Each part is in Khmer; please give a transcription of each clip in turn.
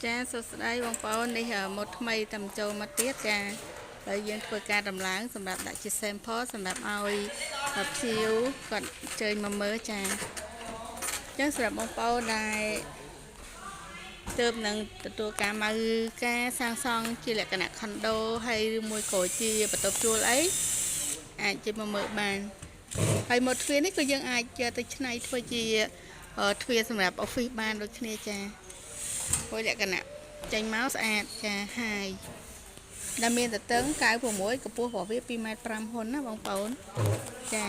ចាសួស្តីបងប្អូននេះមកថ្មីតាមចូលមកទៀតចាហើយយើងធ្វើការដំឡើងសម្រាប់ដាក់ជា sample សម្រាប់ឲ្យភ្ញៀវគាត់ជើញមកមើលចាអញ្ចឹងសម្រាប់បងប្អូនដែលទើបនឹងទទួលការម៉ៅការសាងសង់ជាលក្ខណៈ condo ហើយឬមួយក៏ជាបន្ទប់ជួលអីអាចជិះមកមើលបានហើយមកទ្វារនេះក៏យើងអាចទៅឆ្នៃធ្វើជាទ្វារសម្រាប់ office បានដូចគ្នាចាព្រោះលក្ខណៈចេញមកស្អាតចាហើយដែលមានតតឹង96កម្ពស់របស់វា 2.5 ម៉ែត្រហ៊ុនណាបងប្អូនចា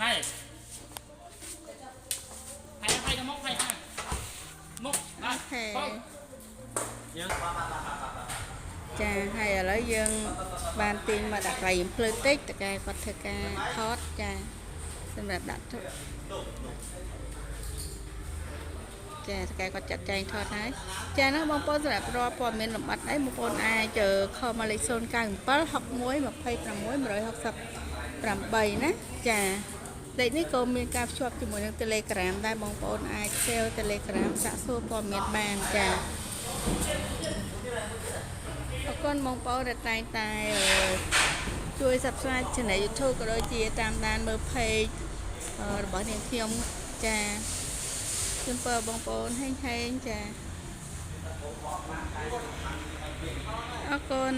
ណៃហើយទៅមុខហើយមុខអូខេយើងចាហើយឥឡូវយើងបានទាញមកដាក់កន្លែងភ្លើតិចតកែគាត់ធ្វើការថតចាសម្រាប់ដាក់ចាតកែគាត់ចាត់ចែងថតហើយចាណាបងប្អូនសម្រាប់រាល់ព័ត៌មានលម្អិតអីបងប្អូនអាចខមមកលេខ097 61 26 168ណាចាលេខនេះក៏មានការភ្ជាប់ជាមួយនឹង Telegram ដែរបងប្អូនអាច share Telegram សាកសួរព័ត៌មានបានចាអរគុណបងប្អូនដែលតែងតែជួយ Subscribe Channel YouTube ក៏ដូចជាតាមដានមើល Page របស់នាងខ្ញុំចាជូនពរបងប្អូនហេងចាអរគុណ